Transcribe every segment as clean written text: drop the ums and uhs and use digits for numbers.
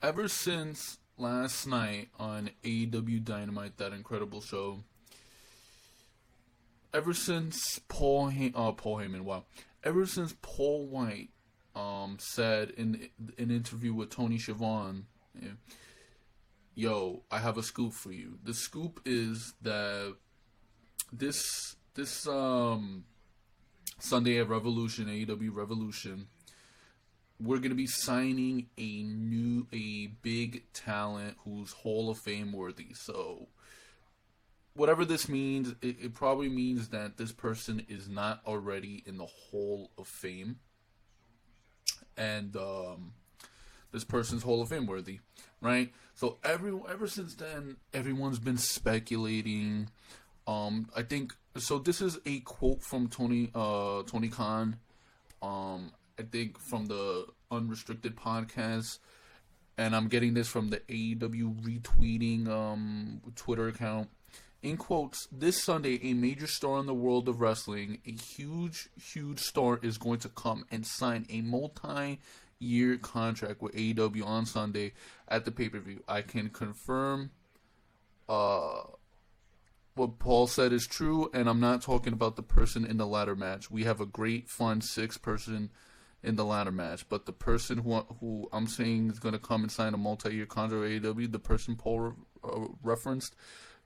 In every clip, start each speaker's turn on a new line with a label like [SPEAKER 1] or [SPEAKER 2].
[SPEAKER 1] ever since last night on AEW Dynamite, that incredible show, ever since Paul Heyman, wow, ever since Paul White said in an interview with Tony Schiavone, yeah, yo, I have a scoop for you. The scoop is that this Sunday at Revolution, AEW Revolution, we're gonna be signing a big talent who's Hall of Fame worthy. So whatever this means, it probably means that this person is not already in the Hall of Fame, and this person's Hall of Fame worthy, right? So ever since then, everyone's been speculating. I think so. This is a quote from Tony Khan. I think from the Unrestricted podcast, and I'm getting this from the AEW retweeting Twitter account. In quotes, this Sunday, a major star in the world of wrestling, a huge star, is going to come and sign a multi-year contract with AEW on Sunday at the pay-per-view. I can confirm what Paul said is true, and I'm not talking about the person in the ladder match. We have a great, fun 6-person in the ladder match, but the person who I'm saying is going to come and sign a multi-year contract with AEW, the person Paul referenced,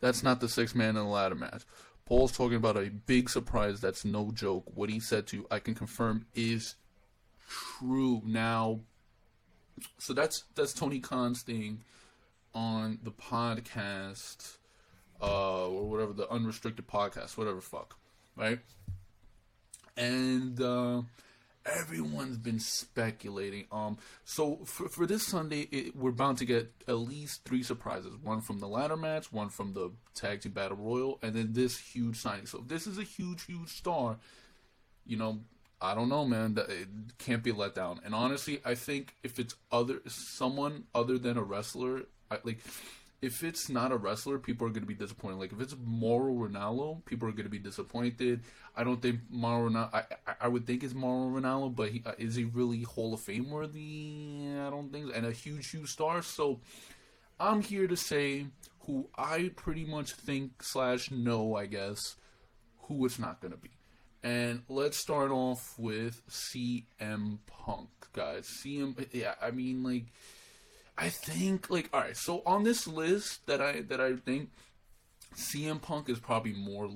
[SPEAKER 1] that's not the 6-man in the ladder match. Paul's talking about a big surprise that's no joke. What he said to you, I can confirm, is true. Now, so that's Tony Khan's thing on the podcast, or whatever, the Unrestricted podcast, whatever fuck, right? And everyone's been speculating. So for this Sunday, we're bound to get at least 3 surprises. One from the ladder match, one from the Tag Team Battle Royal, and then this huge signing. So if this is a huge star, you know, I don't know, man. It can't be let down. And honestly, I think if it's someone other than a wrestler, if it's not a wrestler, people are going to be disappointed. Like, if it's Mauro Ranallo, people are going to be disappointed. I don't think Mauro Ranallo... I would think it's Mauro Ranallo, but is he really Hall of Fame worthy? I don't think so. And a huge star. So, I'm here to say who I pretty much think / know, I guess, who it's not going to be. And let's start off with CM Punk, guys. I think, alright, so on this list that I think CM Punk is probably more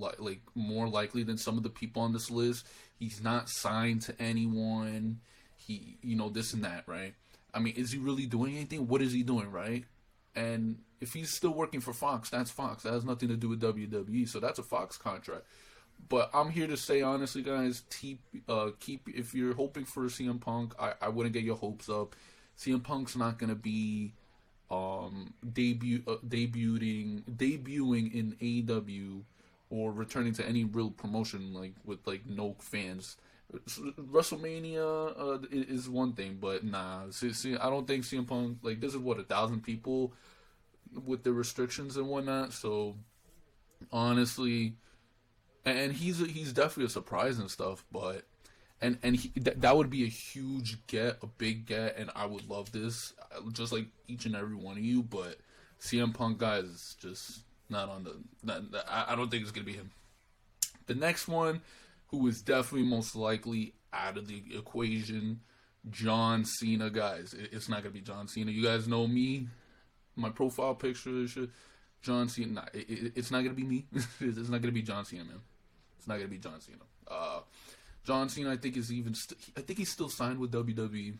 [SPEAKER 1] likely than some of the people on this list. He's not signed to anyone. He, this and that, right? I mean, is he really doing anything? What is he doing, right? And if he's still working for Fox, that's Fox. That has nothing to do with WWE, so that's a Fox contract. But I'm here to say, honestly, guys, keep if you're hoping for CM Punk, I wouldn't get your hopes up. CM Punk's not gonna be debuting in AEW or returning to any real promotion with no fans. WrestleMania is one thing, but nah. See, I don't think CM Punk, this is 1,000 people with the restrictions and whatnot. So honestly, and he's definitely a surprise and stuff, but. And that would be a huge get, a big get, and I would love this, just like each and every one of you. But CM Punk, guys, is just not on the. I don't think it's gonna be him. The next one, who is definitely most likely out of the equation, John Cena, guys. It's not gonna be John Cena. You guys know me, my profile picture, John Cena. Nah, it's not gonna be me. It's not gonna be John Cena, man. It's not gonna be John Cena. John Cena, I think, I think he's still signed with WWE.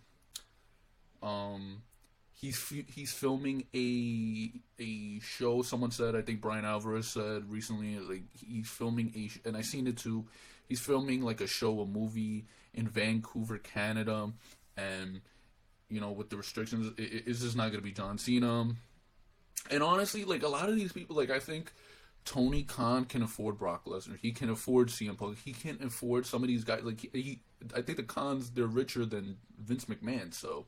[SPEAKER 1] He's filming a show. Someone said, I think Brian Alvarez said recently, he's filming and I seen it too. He's filming a show, a movie in Vancouver, Canada, and with the restrictions, it's just not gonna be John Cena. And honestly, a lot of these people, I think Tony Khan can afford Brock Lesnar. He can afford CM Punk. He can afford some of these guys. I think the Khans, they're richer than Vince McMahon. So,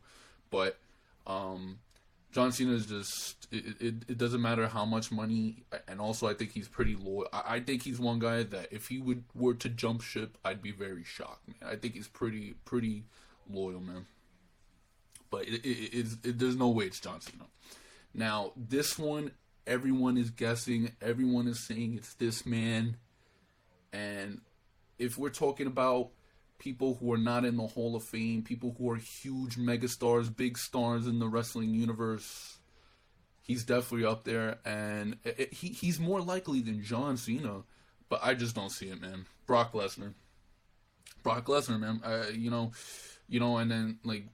[SPEAKER 1] but John Cena is just. It doesn't matter how much money. And also, I think he's pretty loyal. I think he's one guy that if he were to jump ship, I'd be very shocked, man. I think he's pretty loyal, man. but there's no way it's John Cena. Now, this one, everyone is guessing. Everyone is saying it's this man. And if we're talking about people who are not in the Hall of Fame, people who are huge megastars, big stars in the wrestling universe, he's definitely up there. And he's more likely than John Cena. But I just don't see it, man. Brock Lesnar, man. And then, like,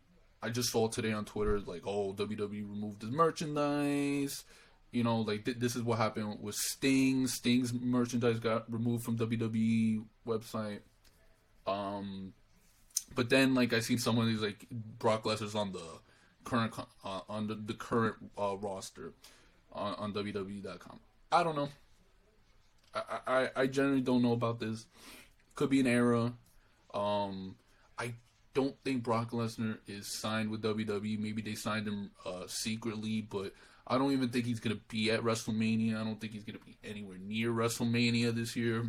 [SPEAKER 1] I just saw today on Twitter, like, oh, WWE removed his merchandise. Like, this is what happened with Sting. Sting's merchandise got removed from WWE website. But then, like, I seen someone who's like, Brock Lesnar's on the current roster on WWE.com. I don't know. I generally don't know about this. Could be an error. I don't think Brock Lesnar is signed with WWE. Maybe they signed him secretly, but I don't even think he's going to be at WrestleMania. I don't think he's going to be anywhere near WrestleMania this year.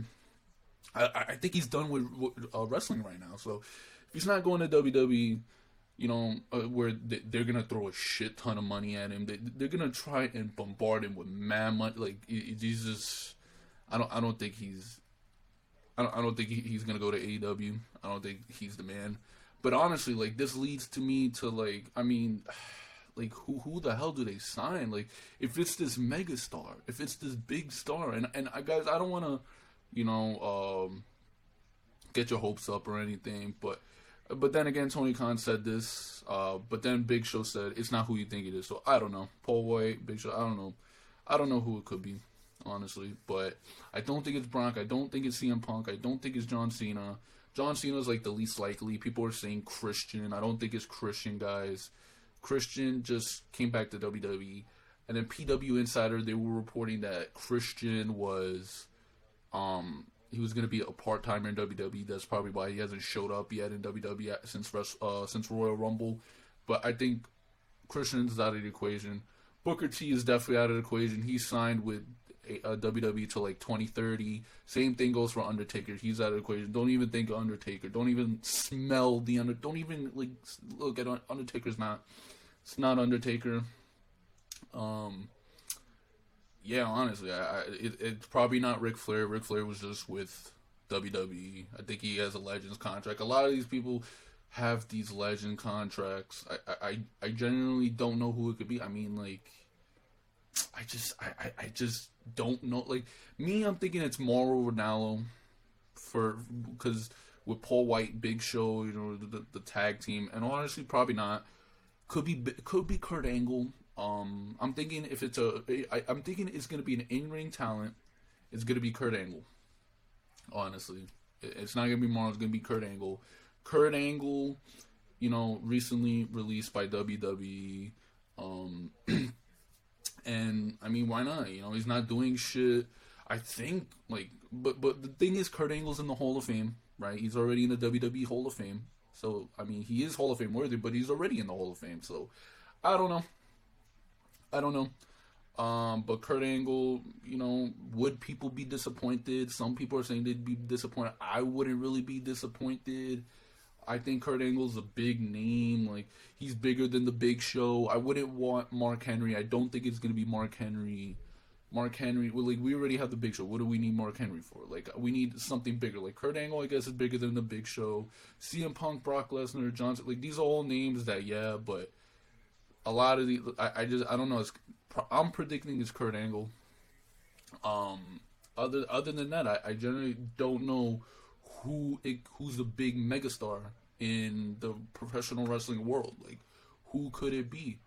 [SPEAKER 1] I think he's done with wrestling right now. So if he's not going to WWE, where they're going to throw a shit ton of money at him, they're going to try and bombard him with mad money. Like, he's just... I don't think he's going to go to AEW. I don't think he's the man. But honestly, like, this leads to me to, like, I mean, like, who the hell do they sign? Like, if it's this mega star, if it's this big star, and guys, I don't want to, get your hopes up or anything, but then again, Tony Khan said this, but then Big Show said it's not who you think it is. So I don't know. Paul White, Big Show, I don't know who it could be, honestly, but I don't think it's Brock. I don't think it's CM Punk. I don't think it's John Cena. John Cena's like the least likely. People are saying Christian. I don't think it's Christian, guys. Christian just came back to WWE, and then PW Insider, they were reporting that Christian was, he was going to be a part-timer in WWE. That's probably why he hasn't showed up yet in WWE since Royal Rumble. But I think Christian's out of the equation. Booker T is definitely out of the equation. He signed with WWE till like 2030. Same thing goes for Undertaker. He's out of the equation. Don't even think of Undertaker. Don't even smell the Don't even like look at Undertaker's not. It's not Undertaker. Yeah, honestly, it's probably not Ric Flair. Ric Flair was just with WWE. I think he has a Legends contract. A lot of these people have these Legend contracts. I genuinely don't know who it could be. I mean, like, I just don't know. Like, me, I'm thinking it's Mauro Ranallo because with Paul White, Big Show, the tag team, and honestly, probably not. Could be Kurt Angle. I'm thinking I'm thinking it's gonna be an in-ring talent. It's gonna be Kurt Angle. Honestly, it's not gonna be Mauro. It's gonna be Kurt Angle. Kurt Angle, recently released by WWE. And I mean, why not? He's not doing shit. I think, like, but the thing is, Kurt Angle's in the Hall of Fame, right? He's already in the WWE Hall of Fame. So, I mean, he is Hall of Fame worthy, but he's already in the Hall of Fame. So, I don't know. But Kurt Angle, would people be disappointed? Some people are saying they'd be disappointed. I wouldn't really be disappointed. I think Kurt Angle's a big name. Like, he's bigger than the Big Show. I wouldn't want Mark Henry. I don't think it's going to be Mark Henry. Mark Henry, well, like, we already have the Big Show. What do we need Mark Henry for? Like, we need something bigger. Like, Kurt Angle, I guess, is bigger than the Big Show. CM Punk, Brock Lesnar, Johnson. Like, these are all names that, yeah, but a lot of these, I don't know. I'm predicting it's Kurt Angle. Other than that, I generally don't know who's the big megastar in the professional wrestling world. Like, who could it be?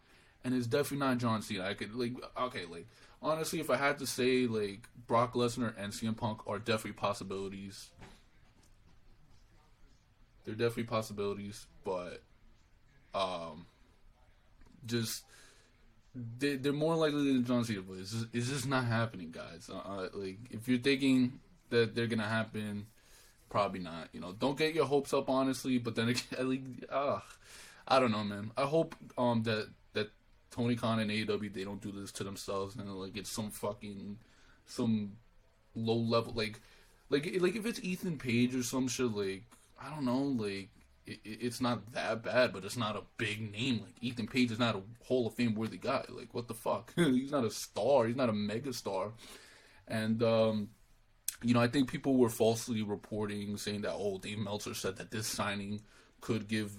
[SPEAKER 1] And it's definitely not John Cena. I could, like, okay, like, honestly, if I had to say, like, Brock Lesnar and CM Punk are definitely possibilities. They're definitely possibilities, but just they're more likely than John Cena. But it's just not happening, guys. Like, if you're thinking that they're gonna happen, probably not. Don't get your hopes up, honestly. But then again, I don't know, man. I hope that Tony Khan and AEW, they don't do this to themselves and like it's some low level like if it's Ethan Page or some shit, like, I don't know, like, it's not that bad, but it's not a big name. Like Ethan Page is not a Hall of Fame worthy guy. Like what the fuck? He's not a star. He's not a mega star. And I think people were falsely reporting, saying that Dave Meltzer said that this signing could give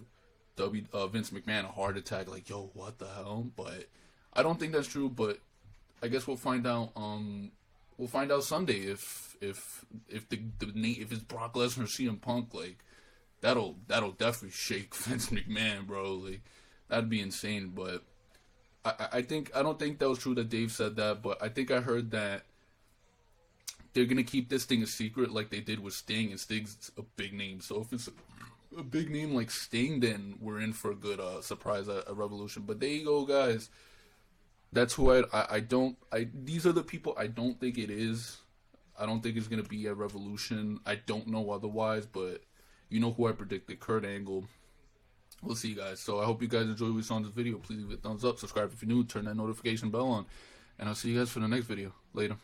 [SPEAKER 1] Vince McMahon a heart attack. Like, yo, what the hell? But I don't think that's true. But I guess we'll find out. We'll find out Sunday if it's Brock Lesnar or CM Punk. Like that'll definitely shake Vince McMahon, bro. Like that'd be insane. But I don't think that was true that Dave said that. But I think I heard that they're gonna keep this thing a secret, like they did with Sting, and Sting's a big name. So if it's a big name like Sting, then we're in for a good surprise at Revolution. But there you go, guys. That's who these are the people I don't think it is. I don't think it's going to be at Revolution. I don't know otherwise, but you know who I predicted, Kurt Angle. We'll see, guys. So I hope you guys enjoyed what you saw in this video. Please leave a thumbs up, subscribe if you're new, turn that notification bell on, and I'll see you guys for the next video. Later.